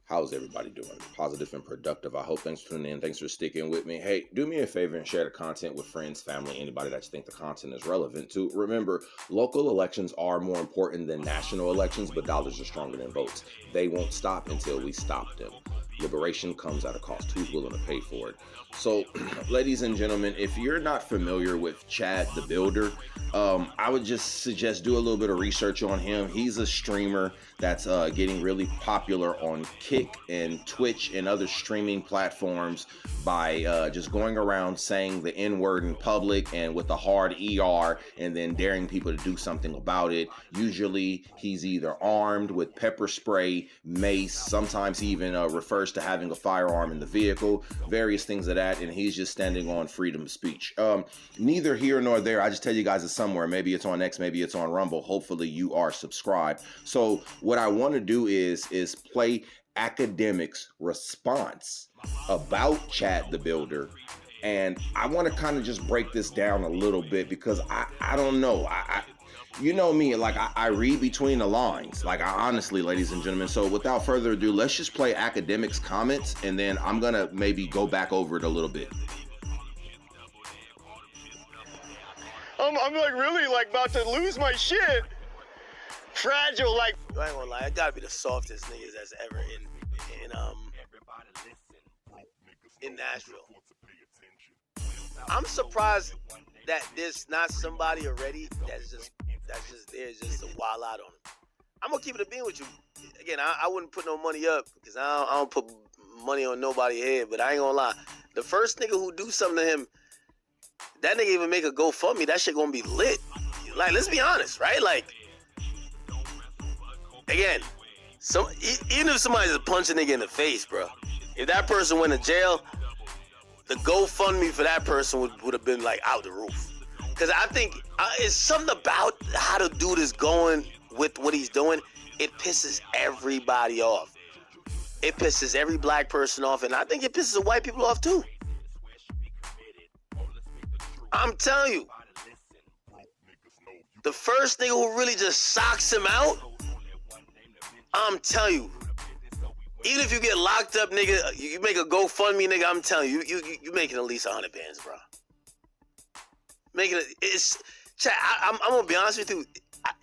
How's everybody doing? Positive and productive. I hope. Thanks for tuning in. Thanks for sticking with me. Hey, do me a favor and share the content with friends, family, anybody that you think the content is relevant to. Remember, local elections are more important than national elections, but dollars are stronger than votes. They won't stop until we stop them. Liberation comes at a cost. Who's willing to pay for it? So, ladies and gentlemen, if you're not familiar with Chad the Builder, I would just suggest do a little bit of research on him. He's a streamer that's getting really popular on Kick and Twitch and other streaming platforms by just going around saying the N-word in public and with a hard ER and then daring people to do something about it. Usually he's either armed with pepper spray, mace, sometimes he even refers to having a firearm in the vehicle, various things of that, and he's just standing on freedom of speech. Neither here nor there. I just tell you guys it's somewhere. Maybe it's on X, maybe it's on Rumble. Hopefully you are subscribed. So what I want to do is play Akademiks' response about Chad the Builder, and I want to kind of just break this down a little bit because I don't know. You know me, like I read between the lines, like I honestly, ladies and gentlemen. So without further ado, let's just play Akademiks' comments, and then I'm gonna maybe go back over it a little bit. I'm like really like about to lose my shit. Fragile, like I ain't gonna lie, I gotta be the softest niggas that's ever in Nashville. I'm surprised that there's not somebody already that's just there just to wild out on him. I'm gonna keep it a bean with you. Again, I wouldn't put no money up because I don't put money on nobody's head, but I ain't gonna lie. The first nigga who do something to him, that nigga even make a GoFundMe, that shit gonna be lit. Like, let's be honest, right? Like, again, even if somebody's to punch a nigga in the face, bro, if that person went to jail, the GoFundMe for that person would have been like out the roof. Because I think it's something about how the dude is going with what he's doing. It pisses everybody off. It pisses every black person off, and I think it pisses the white people off too. I'm telling you, the first nigga who really just socks him out, I'm telling you, even if you get locked up, nigga, you make a GoFundMe, nigga, I'm telling you, you making at least 100 bands, bro. I'm gonna be honest with you,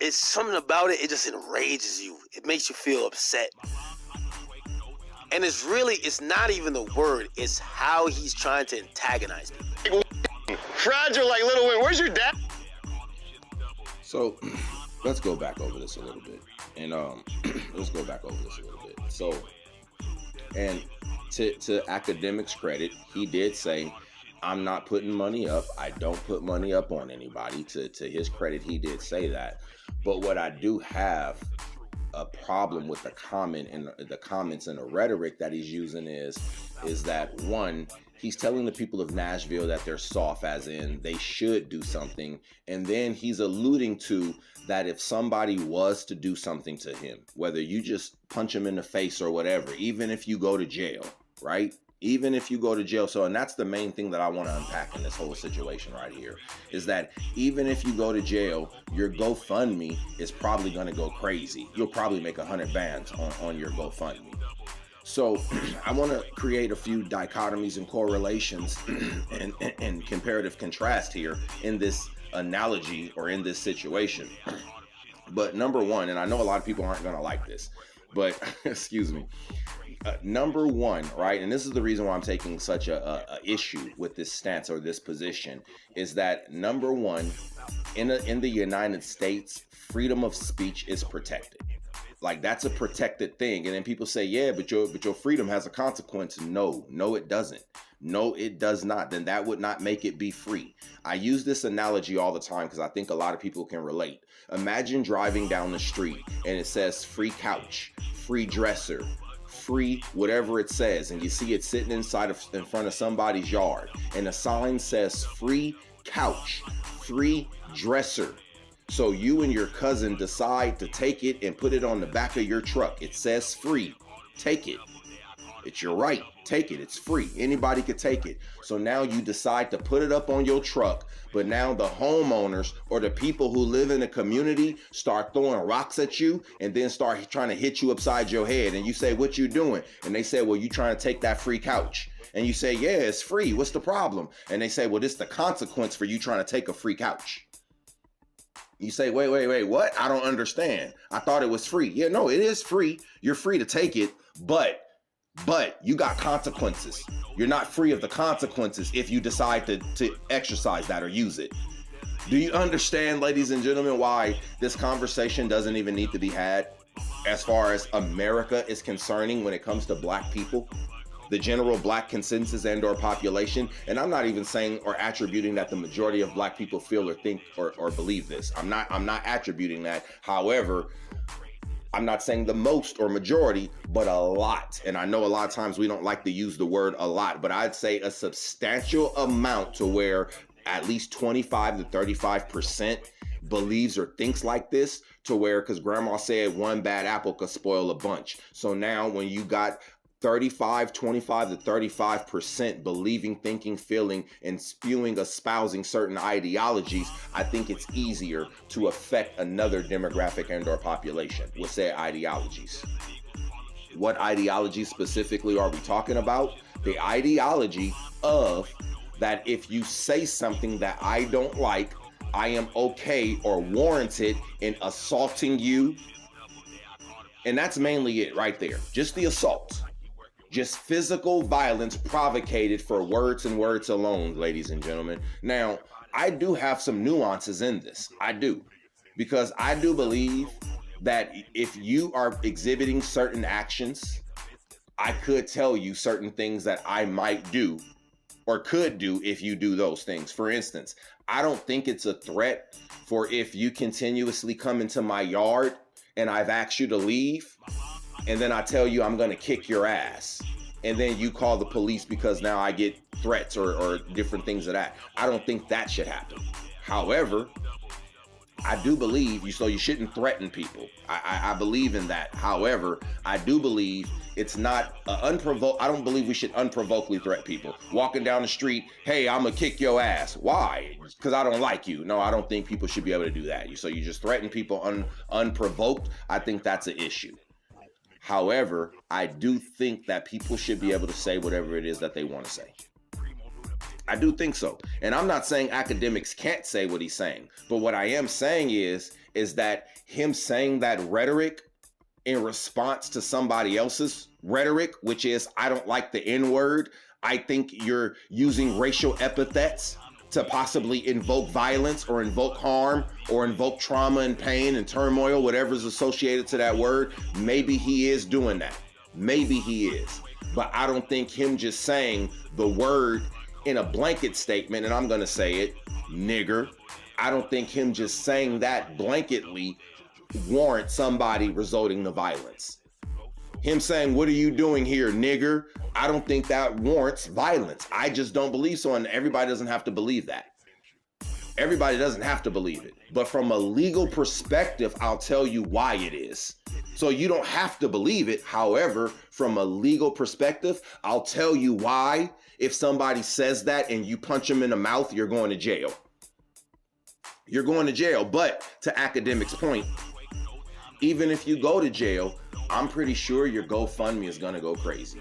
it's something about it, it just enrages you. It makes you feel upset. And it's not even the word, it's how he's trying to antagonize people. Fragile like Little Wayne, where's your dad? So let's go back over this a little bit. And So, and to Akademiks' credit, he did say, I'm not putting money up. I don't put money up on anybody. To his credit, he did say that. But what I do have a problem with the comment and the comments and the rhetoric that he's using is that, one, he's telling the people of Nashville that they're soft, as in they should do something. And then he's alluding to that if somebody was to do something to him, whether you just punch him in the face or whatever, even if you go to jail, right? Even if you go to jail. So, and that's the main thing that I want to unpack in this whole situation right here, is that even if you go to jail, your GoFundMe is probably going to go crazy. You'll probably make 100 bands on your GoFundMe. So I want to create a few dichotomies and correlations and comparative contrast here in this analogy or in this situation. But number one, and I know a lot of people aren't going to like this, but excuse me. Number one, right, and this is the reason why I'm taking such a issue with this stance or this position, is that number one, in the United States, freedom of speech is protected. Like, that's a protected thing. And then people say, yeah, but your freedom has a consequence. No, it doesn't. No, it does not. Then that would not make it be free. I use this analogy all the time because I think a lot of people can relate. Imagine driving down the street and it says free couch, free dresser, free whatever it says, and you see it sitting in front of somebody's yard, and the sign says free couch, free dresser. So you and your cousin decide to take it and put it on the back of your truck. It says free. Take it. It's your right. Take it. It's free. Anybody could take it. So now you decide to put it up on your truck, but now the homeowners or the people who live in the community start throwing rocks at you and then start trying to hit you upside your head. And you say, what you doing? And they say, well, you trying to take that free couch. And you say, yeah, it's free. What's the problem? And they say, well, this is the consequence for you trying to take a free couch. You say, wait, what? I don't understand. I thought it was free. Yeah, no, it is free. You're free to take it, but you got consequences. You're not free of the consequences if you decide to exercise that or use it. Do you understand, ladies and gentlemen, why this conversation doesn't even need to be had as far as America is concerning when it comes to black people? The general black consensus and or population. And I'm not even saying or attributing that the majority of black people feel or think or believe this. I'm not attributing that. However, I'm not saying the most or majority, but a lot. And I know a lot of times we don't like to use the word a lot, but I'd say a substantial amount to where at least 25 to 35% believes or thinks like this, to where, because grandma said one bad apple could spoil a bunch. So now when you got 25 to 35% believing, thinking, feeling, and espousing certain ideologies, I think it's easier to affect another demographic and or population with said ideologies. What ideology specifically are we talking about? The ideology of that if you say something that I don't like, I am okay or warranted in assaulting you. And that's mainly it right there. Just the assault. Just physical violence provocated for words and words alone, ladies and gentlemen. Now, I do have some nuances in this. I do. Because I do believe that if you are exhibiting certain actions, I could tell you certain things that I might do or could do if you do those things. For instance, I don't think it's a threat for if you continuously come into my yard and I've asked you to leave, and then I tell you I'm gonna kick your ass, and then you call the police because now I get threats or different things of that. I don't think that should happen. However, I do believe you shouldn't threaten people. I believe in that. However, I do believe it's not unprovoked. I don't believe we should unprovokedly threaten people. Walking down the street, hey, I'm gonna kick your ass. Why? Because I don't like you. No, I don't think people should be able to do that. So you just threaten people unprovoked. I think that's an issue. However, I do think that people should be able to say whatever it is that they want to say. I do think so. And I'm not saying Akademiks can't say what he's saying. But what I am saying is that him saying that rhetoric in response to somebody else's rhetoric, which is, I don't like the N-word. I think you're using racial epithets to possibly invoke violence or invoke harm or invoke trauma and pain and turmoil, whatever's associated to that word. Maybe he is doing that. Maybe he is. But I don't think him just saying the word in a blanket statement, and I'm going to say it, nigger. I don't think him just saying that blanketly warrants somebody resulting to violence. Him saying, what are you doing here, nigger? I don't think that warrants violence. I just don't believe so, and everybody doesn't have to believe that. Everybody doesn't have to believe it. But from a legal perspective, I'll tell you why it is. So you don't have to believe it. However, from a legal perspective, I'll tell you why. If somebody says that and you punch them in the mouth, you're going to jail. You're going to jail. But to Akademiks' point, even if you go to jail, I'm pretty sure your GoFundMe is going to go crazy.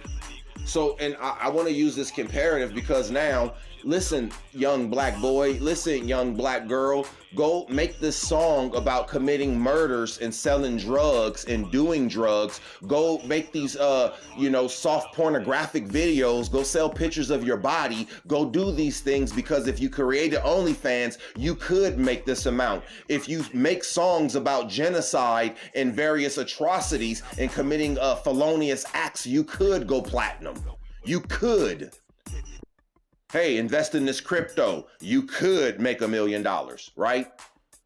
So, and I want to use this comparative because now, listen, young black boy, listen, young black girl, go make this song about committing murders and selling drugs and doing drugs. Go make these, soft pornographic videos. Go sell pictures of your body. Go do these things, because if you created OnlyFans, you could make this amount. If you make songs about genocide and various atrocities and committing felonious acts, you could go platinum. You could. Hey, invest in this crypto. You could make $1 million, right?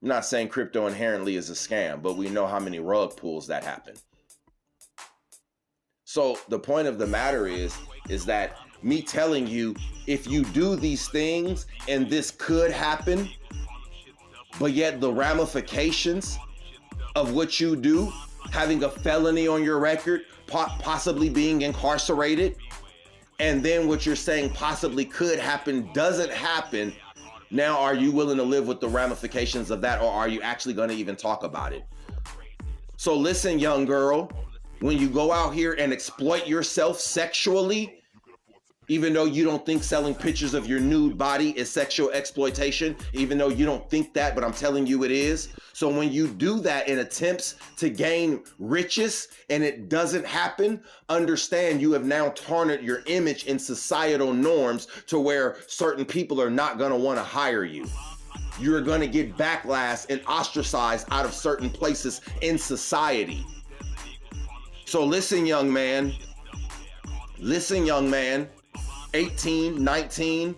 I'm not saying crypto inherently is a scam, but we know how many rug pulls that happen. So the point of the matter is that me telling you, if you do these things and this could happen, but yet the ramifications of what you do having a felony on your record, possibly being incarcerated, and then what you're saying possibly could happen doesn't happen. Now, are you willing to live with the ramifications of that, or are you actually going to even talk about it? So listen, young girl, when you go out here and exploit yourself sexually, even though you don't think selling pictures of your nude body is sexual exploitation, even though you don't think that, but I'm telling you it is. So when you do that in attempts to gain riches and it doesn't happen, understand you have now tarnished your image in societal norms to where certain people are not going to want to hire you. You're going to get backlash and ostracized out of certain places in society. So listen, young man. Listen, young man. 18, 19,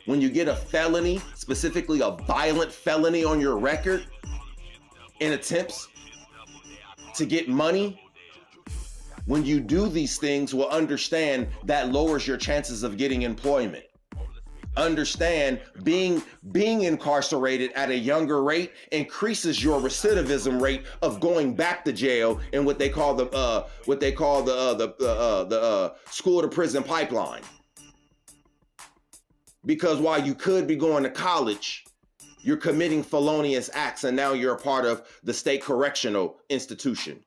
when you get a felony, specifically a violent felony on your record in attempts to get money, when you do these things, will understand that lowers your chances of getting employment. Understand being incarcerated at a younger rate increases your recidivism rate of going back to jail in what they call the school to prison pipeline. Because while you could be going to college, you're committing felonious acts, and now you're a part of the state correctional institution.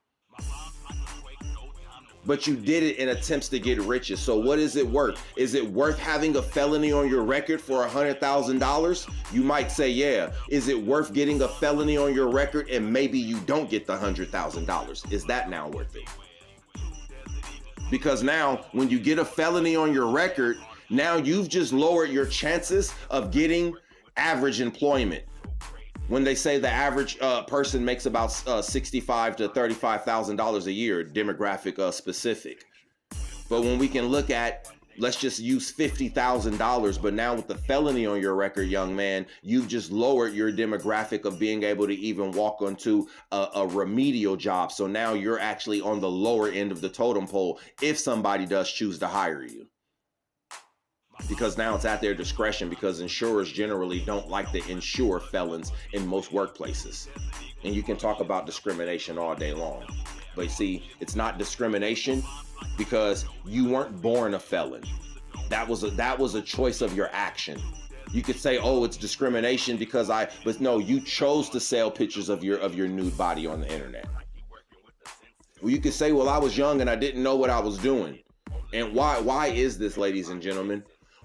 But you did it in attempts to get riches. So what is it worth? Is it worth having a felony on your record for $100,000? You might say, yeah. Is it worth getting a felony on your record and maybe you don't get the $100,000? Is that now worth it? Because now when you get a felony on your record, now you've just lowered your chances of getting average employment. When they say the average person makes about $65,000 to $35,000 a year, demographic specific. But when we can look at, let's just use $50,000, but now with the felony on your record, young man, you've just lowered your demographic of being able to even walk onto a remedial job. So now you're actually on the lower end of the totem pole if somebody does choose to hire you. Because now it's at their discretion, because insurers generally don't like to insure felons in most workplaces. And you can talk about discrimination all day long. But see, it's not discrimination because you weren't born a felon. That was a choice of your action. You could say, oh, it's discrimination because but no, you chose to sell pictures of your nude body on the internet. Well, you could say, well, I was young and I didn't know what I was doing. And why is this, ladies and gentlemen?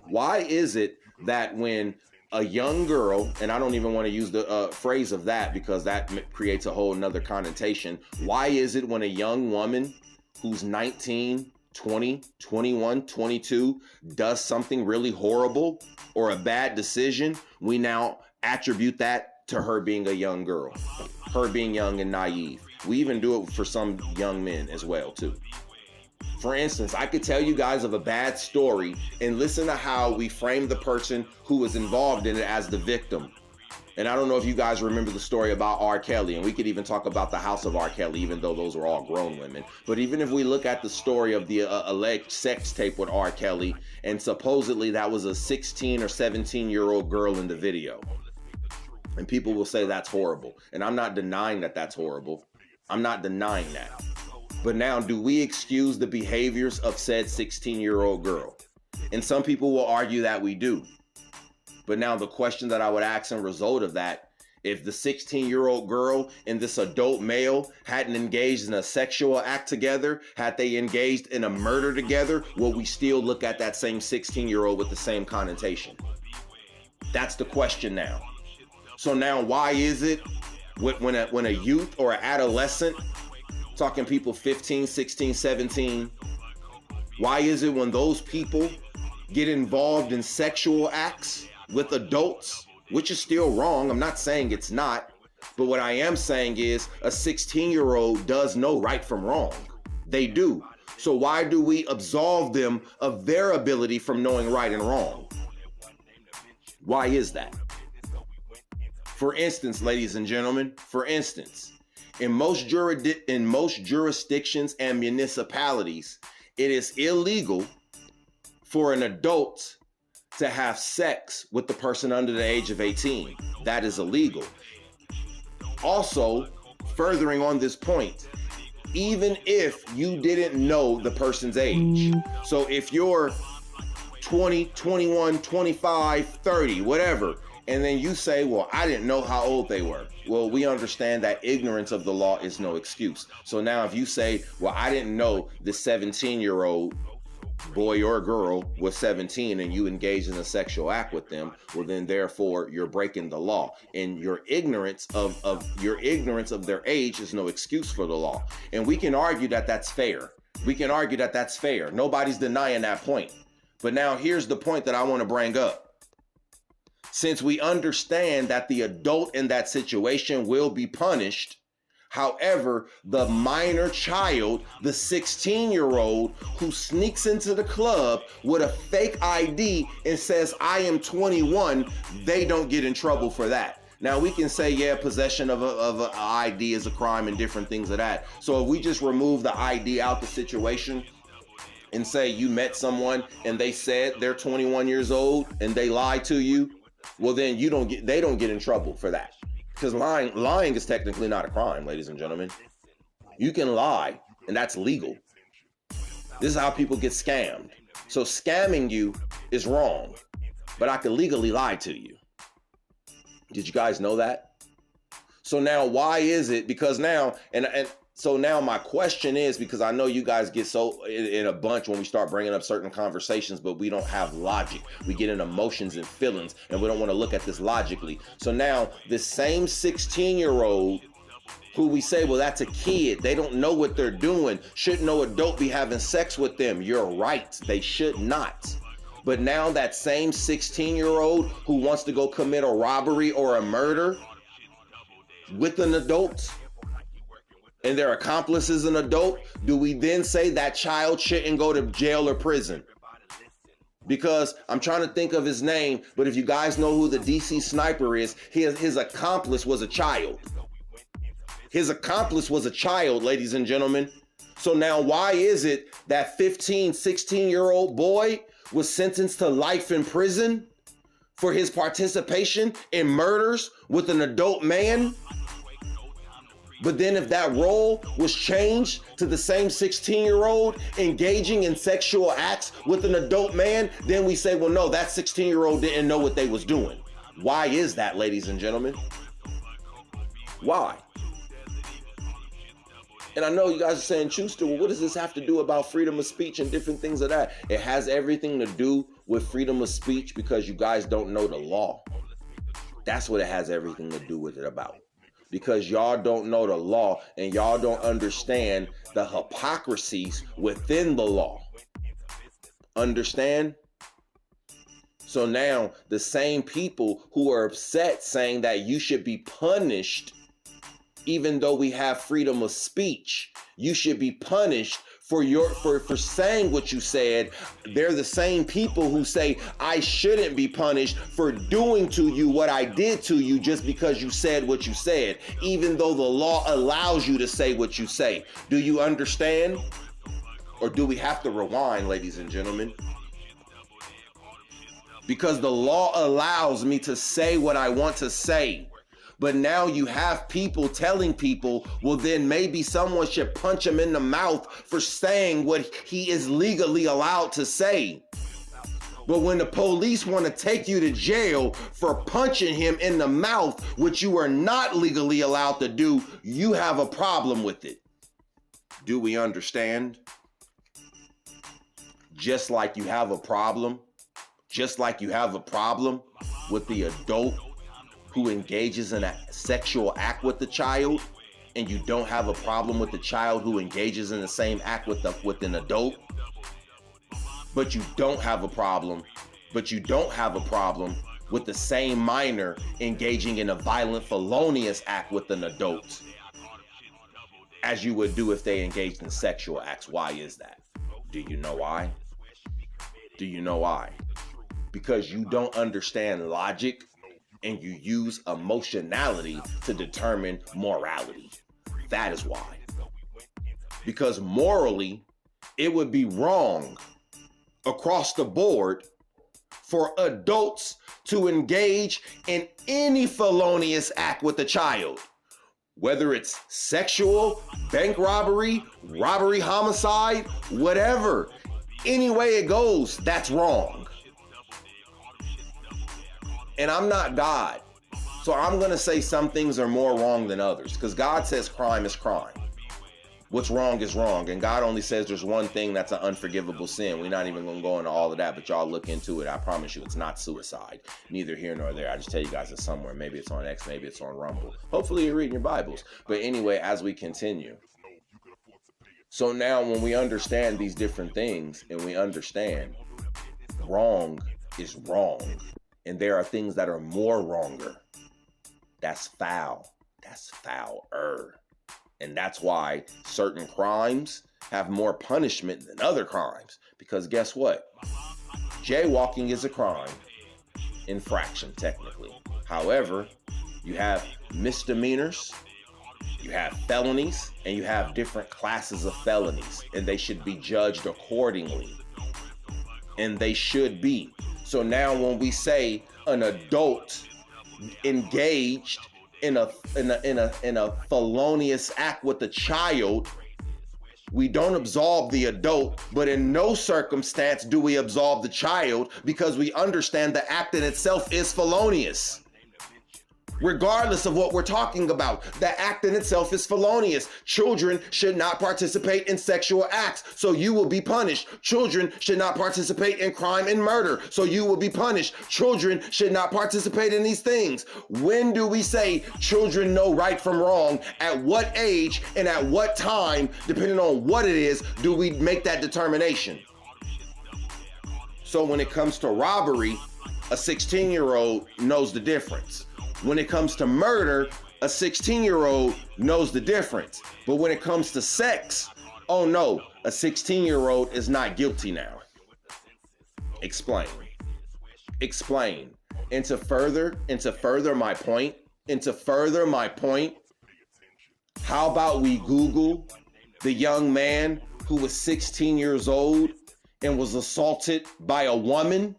Why is it that when a young girl, and I don't even want to use the phrase of that because that creates a whole nother connotation. Why is it when a young woman who's 19, 20, 21, 22 does something really horrible or a bad decision, we now attribute that to her being a young girl, her being young and naive. We even do it for some young men as well, too. For instance, I could tell you guys of a bad story and listen to how we frame the person who was involved in it as the victim. And I don't know if you guys remember the story about R. Kelly, and we could even talk about the house of R. Kelly, even though those were all grown women. But even if we look at the story of the alleged sex tape with R. Kelly, and supposedly that was a 16 or 17-year-old girl in the video. And people will say that's horrible. And I'm not denying that that's horrible. I'm not denying that. But now, do we excuse the behaviors of said 16-year-old girl? And some people will argue that we do. But now the question that I would ask in result of that, if the 16-year-old girl and this adult male hadn't engaged in a sexual act together, had they engaged in a murder together, will we still look at that same 16-year-old with the same connotation? That's the question now. So now why is it when a youth or an adolescent, talking people 15, 16, 17, why is it when those people get involved in sexual acts with adults, which is still wrong, I'm not saying it's not, but what I am saying is a 16-year-old does know right from wrong. They do. So why do we absolve them of their ability from knowing right and wrong? Why is that? For instance, ladies and gentlemen, in most jurisdictions and municipalities, it is illegal for an adult to have sex with the person under the age of 18. That is illegal. Also, furthering on this point, even if you didn't know the person's age. So if you're 20, 21, 25, 30, whatever, and then you say, well, I didn't know how old they were. Well, we understand that ignorance of the law is no excuse. So now if you say, well, I didn't know the 17-year-old boy or girl was 17 and you engage in a sexual act with them, well, then therefore you're breaking the law. And your ignorance of their age is no excuse for the law. And we can argue that that's fair. Nobody's denying that point. But now here's the point that I want to bring up. Since we understand that the adult in that situation will be punished, however, the minor child, the 16-year-old who sneaks into the club with a fake ID and says, I am 21, they don't get in trouble for that. Now we can say, yeah, possession of an ID is a crime and different things of that. So if we just remove the ID out the situation and say you met someone and they said they're 21 years old and they lied to you, well then they don't get in trouble for that. Because lying is technically not a crime, ladies and gentlemen. You can lie, and that's legal. This is how people get scammed. So scamming you is wrong, but I can legally lie to you. Did you guys know that? So now why is it? Because now, so now my question is, because I know you guys get so in a bunch when we start bringing up certain conversations, but we don't have logic. We get in emotions and feelings, and we don't want to look at this logically. So now this same 16-year-old who we say, well, that's a kid. They don't know what they're doing. Should no adult be having sex with them? You're right. They should not. But now that same 16-year-old who wants to go commit a robbery or a murder with an adult, and their accomplice is an adult, do we then say that child shouldn't go to jail or prison? Because I'm trying to think of his name, but if you guys know who the DC sniper is, his accomplice was a child. His accomplice was a child, ladies and gentlemen. So now why is it that 15, 16-year-old boy was sentenced to life in prison for his participation in murders with an adult man? But then if that role was changed to the same 16-year-old engaging in sexual acts with an adult man, then we say, well, no, that 16-year-old didn't know what they was doing. Why is that, ladies and gentlemen? Why? And I know you guys are saying, Choosta, well, what does this have to do about freedom of speech and different things of that? It has everything to do with freedom of speech because you guys don't know the law. That's what it has everything to do with it about. Because y'all don't know the law and y'all don't understand the hypocrisies within the law. Understand? So now the same people who are upset saying that you should be punished, even though we have freedom of speech, you should be punished for saying what you said. They're the same people who say I shouldn't be punished for doing to you what I did to you just because you said what you said, even though the law allows you to say what you say. Do you understand? Or do we have to rewind, ladies and gentlemen? Because the law allows me to say what I want to say. But now you have people telling people, well, then maybe someone should punch him in the mouth for saying what he is legally allowed to say. But when the police want to take you to jail for punching him in the mouth, which you are not legally allowed to do, you have a problem with it. Do we understand? Just like you have a problem with the adult who engages in a sexual act with the child, and you don't have a problem with the child who engages in the same act with an adult, but you don't have a problem with the same minor engaging in a violent, felonious act with an adult as you would do if they engaged in sexual acts. Why is that? Do you know why? Because you don't understand logic and you use emotionality to determine morality. That is why. Because morally, it would be wrong across the board for adults to engage in any felonious act with a child. Whether it's sexual, bank robbery, homicide, whatever. Any way it goes, that's wrong. And I'm not God. So I'm going to say some things are more wrong than others, because God says crime is crime. What's wrong is wrong. And God only says there's one thing that's an unforgivable sin. We're not even going to go into all of that, but y'all look into it. I promise you it's not suicide. Neither here nor there. I just tell you guys it's somewhere. Maybe it's on X, maybe it's on Rumble. Hopefully you're reading your Bibles. But anyway, as we continue. So now when we understand these different things and we understand wrong is wrong, and there are things that are more wronger, that's foul. That's fouler. And that's why certain crimes have more punishment than other crimes. Because guess what? Jaywalking is a crime. Infraction, technically. However, you have misdemeanors, you have felonies, and you have different classes of felonies. And they should be judged accordingly. And they should be. So now when we say an adult engaged in a felonious act with a child, we don't absolve the adult, but in no circumstance do we absolve the child, because we understand the act in itself is felonious. Regardless of what we're talking about, the act in itself is felonious. Children should not participate in sexual acts, so you will be punished. Children should not participate in crime and murder, so you will be punished. Children should not participate in these things. When do we say children know right from wrong? At what age and at what time, depending on what it is, do we make that determination? So when it comes to robbery, a 16-year-old knows the difference. When it comes to murder, a 16-year-old knows the difference. But when it comes to sex, oh no, a 16-year-old is not guilty now. Explain. And to further my point, how about we Google the young man who was 16 years old and was assaulted by a woman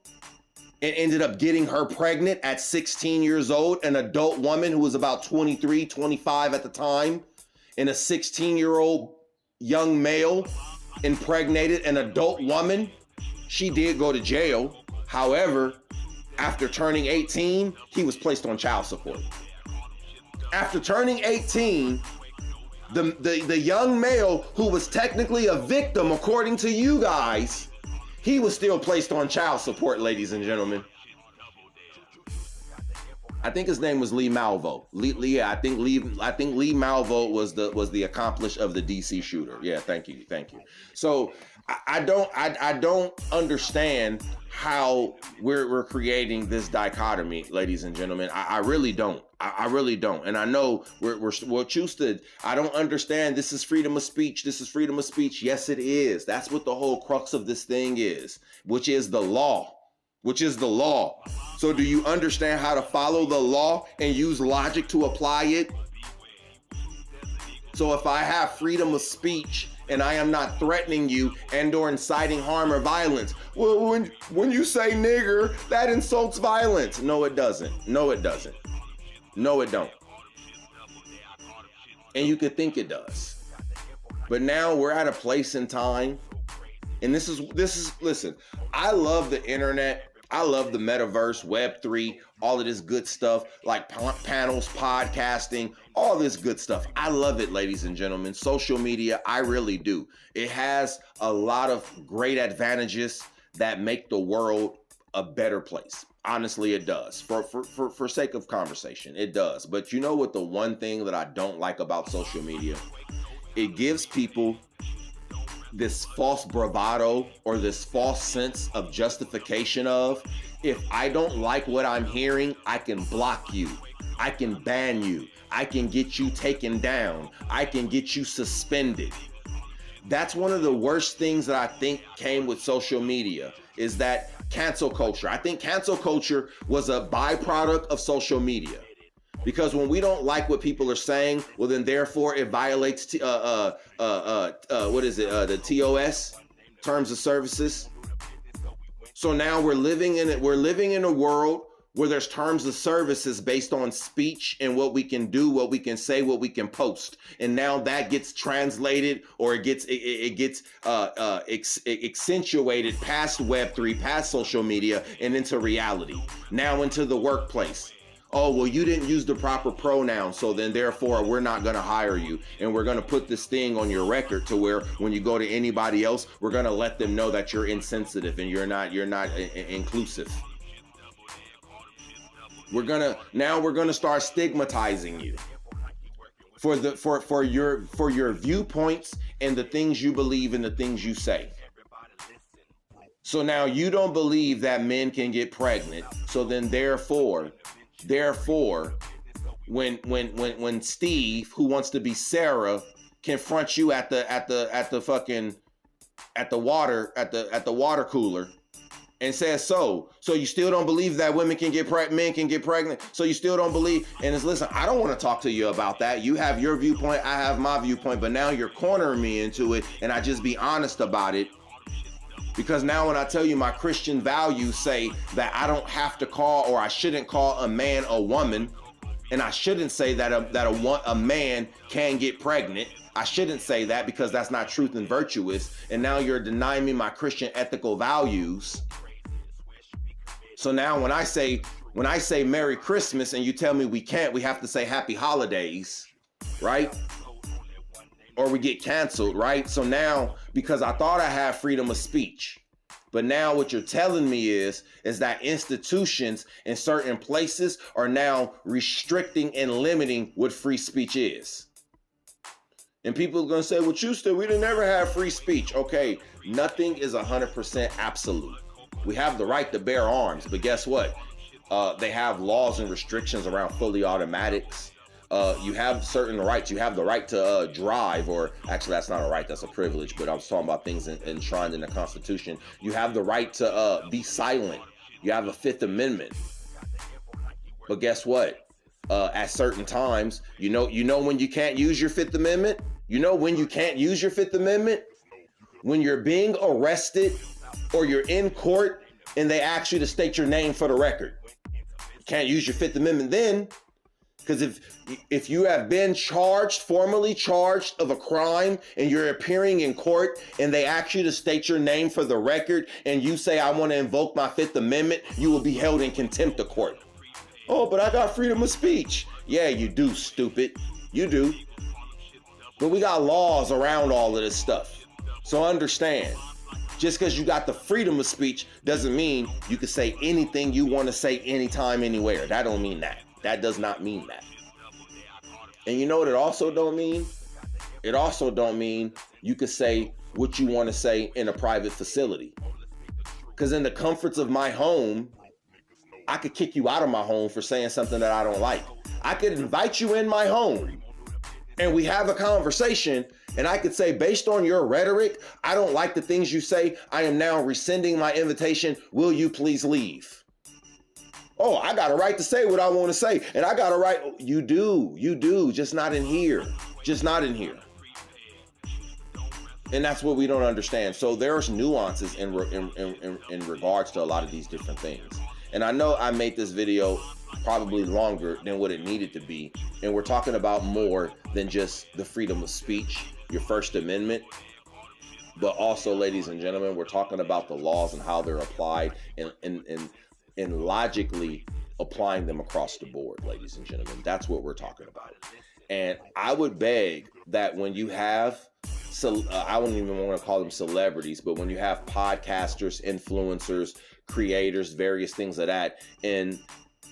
and ended up getting her pregnant at 16 years old, an adult woman who was about 23, 25 at the time, and a 16-year-old young male impregnated an adult woman. She did go to jail. However, after turning 18, he was placed on child support. After turning 18, the young male who was technically a victim, according to you guys, he was still placed on child support, ladies and gentlemen. I think his name was Lee Malvo. I think Lee Malvo was the accomplice of the DC shooter. Yeah, thank you. So I don't understand how we're creating this dichotomy, ladies and gentlemen. I really don't. I really don't. And I know we're Choosta. I don't understand. This is freedom of speech. Yes, it is. That's what the whole crux of this thing is, which is the law. So do you understand how to follow the law and use logic to apply it? So if I have freedom of speech and I am not threatening you and or inciting harm or violence, well, when you say nigger, that insults violence. No, it doesn't. No, it don't. And you could think it does. But now we're at a place in time, and this is listen, I love the internet. I love the metaverse, Web3, all of this good stuff, like panels, podcasting, all this good stuff. I love it, ladies and gentlemen. Social media, I really do. It has a lot of great advantages that make the world a better place. Honestly, it does. For sake of conversation, it does. But you know what the one thing that I don't like about social media? It gives people this false bravado or this false sense of justification of, if I don't like what I'm hearing, I can block you, I can ban you, I can get you taken down, I can get you suspended. That's one of the worst things that I think came with social media, is that cancel culture. I think cancel culture was a byproduct of social media. Because when we don't like what people are saying, well, then therefore it violates the TOS, terms of services. So now we're living in a world where there's terms of services based on speech and what we can do, what we can say, what we can post. And now that gets translated, or it gets accentuated past Web3, past social media, and into reality. Now into the workplace. Oh, well, you didn't use the proper pronoun, so then therefore we're not going to hire you. And we're going to put this thing on your record to where when you go to anybody else, we're going to let them know that you're insensitive and you're not inclusive. We're gonna start stigmatizing you for your viewpoints and the things you believe and the things you say. So now you don't believe that men can get pregnant. So then therefore, when Steve, who wants to be Sarah, confronts you at the water cooler and says so you still don't believe that men can get pregnant, so you still don't believe, and it's, listen, I don't want to talk to you about that. You have your viewpoint, I have my viewpoint, but now you're cornering me into it, and I just be honest about it. Because now when I tell you my Christian values say that I don't have to call, or I shouldn't call a man a woman, and I shouldn't say that a man can get pregnant. I shouldn't say that because that's not truth and virtuous. And now you're denying me my Christian ethical values. So now when I say Merry Christmas and you tell me we have to say Happy Holidays, right? Or we get canceled, right? So now, because I thought I had freedom of speech, but now what you're telling me is that institutions in certain places are now restricting and limiting what free speech is. And people are going to say, well, Choosta, we didn't ever have free speech. Okay, nothing is 100% absolute. We have the right to bear arms, but guess what? They have laws and restrictions around fully automatics. You have certain rights. You have the right to drive, or actually that's not a right, that's a privilege, but I was talking about things enshrined in the Constitution. You have the right to be silent. You have a Fifth Amendment. But guess what? At certain times, you know when you can't use your Fifth Amendment? You know when you can't use your Fifth Amendment? When you're being arrested or you're in court and they ask you to state your name for the record. You can't use your Fifth Amendment then. Because if you have been formally charged of a crime, and you're appearing in court and they ask you to state your name for the record and you say, I want to invoke my Fifth Amendment, you will be held in contempt of court. Oh, but I got freedom of speech. Yeah, you do, stupid. You do. But we got laws around all of this stuff. So understand, just because you got the freedom of speech doesn't mean you can say anything you want to say anytime, anywhere. That don't mean that. That does not mean that. And you know what it also don't mean? It also don't mean you could say what you want to say in a private facility. Because in the comforts of my home, I could kick you out of my home for saying something that I don't like. I could invite you in my home and we have a conversation, and I could say, based on your rhetoric, I don't like the things you say. I am now rescinding my invitation. Will you please leave? Oh, I got a right to say what I want to say. And I got a right. You do, just not in here. Just not in here. And that's what we don't understand. So there's nuances in regards to a lot of these different things. And I know I made this video probably longer than what it needed to be. And we're talking about more than just the freedom of speech, your First Amendment. But also, ladies and gentlemen, we're talking about the laws and how they're applied, and logically applying them across the board, ladies and gentlemen. That's what we're talking about. And I would beg that when you have, I wouldn't even want to call them celebrities, but when you have podcasters, influencers, creators, various things like that, and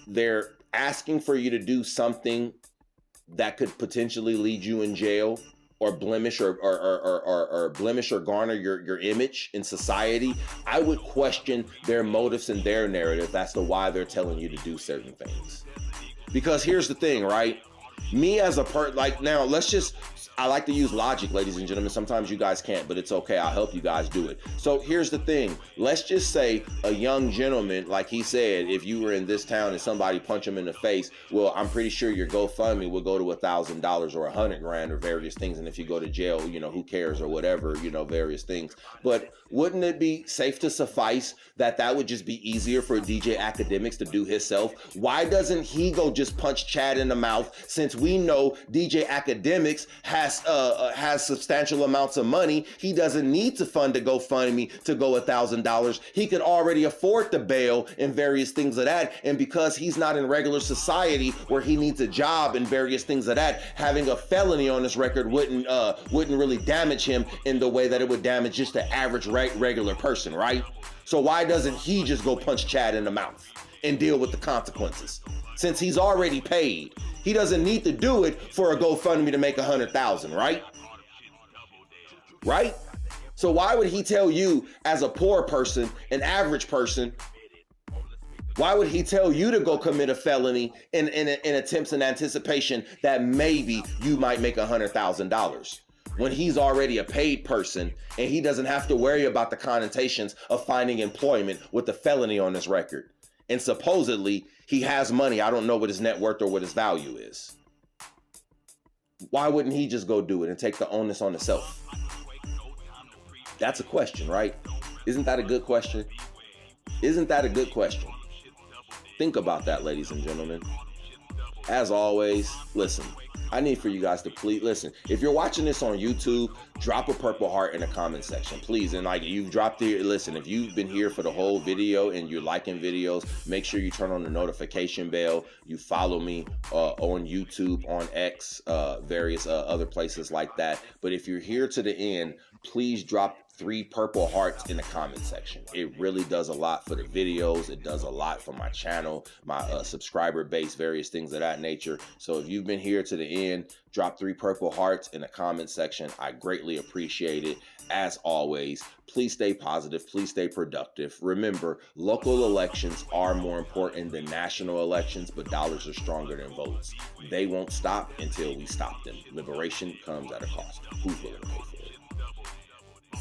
they're asking for you to do something that could potentially lead you in jail, or blemish or garner your image in society, I would question their motives and their narrative as to why they're telling you to do certain things. Because here's the thing, right? Me as a now let's just, I like to use logic, ladies and gentlemen. Sometimes you guys can't, but it's okay. I'll help you guys do it. So here's the thing. Let's just say a young gentleman, like he said, if you were in this town and somebody punch him in the face, well, I'm pretty sure your GoFundMe will go to $1,000 or $100,000 or various things. And if you go to jail, you know, who cares or whatever, you know, various things. But wouldn't it be safe to suffice that that would just be easier for DJ Akademiks to do himself? Why doesn't he go just punch Chad in the mouth, since we know DJ Akademiks has substantial amounts of money? He doesn't need to fund a GoFundMe to go $1,000. He could already afford the bail and various things of that. And because he's not in regular society where he needs a job and various things of that, having a felony on his record wouldn't really damage him in the way that it would damage just the average regular person, right? So why doesn't he just go punch Chad in the mouth and deal with the consequences? Since he's already paid, he doesn't need to do it for a GoFundMe to make 100,000, right? Right? So why would he tell you, as a poor person, an average person, why would he tell you to go commit a felony in attempts and anticipation that maybe you might make $100,000? When he's already a paid person and he doesn't have to worry about the connotations of finding employment with a felony on his record. And supposedly he has money. I don't know what his net worth or what his value is. Why wouldn't he just go do it and take the onus on himself? That's a question, right? Isn't that a good question? Isn't that a good question? Think about that, ladies and gentlemen. As always, listen, I need for you guys to please listen. If you're watching this on YouTube, drop a purple heart in the comment section, please. And like, you've dropped here, listen, if you've been here for the whole video and you're liking videos, make sure you turn on the notification bell. You follow me on YouTube, on X, various other places like that. But if you're here to the end, please drop 3 purple hearts in the comment section. It really does a lot for the videos. It does a lot for my channel, my subscriber base, various things of that nature. So if you've been here to the end, drop 3 purple hearts in the comment section. I greatly appreciate it. As always, please stay positive. Please stay productive. Remember, local elections are more important than national elections, but dollars are stronger than votes. They won't stop until we stop them. Liberation comes at a cost. Who's willing to pay for it?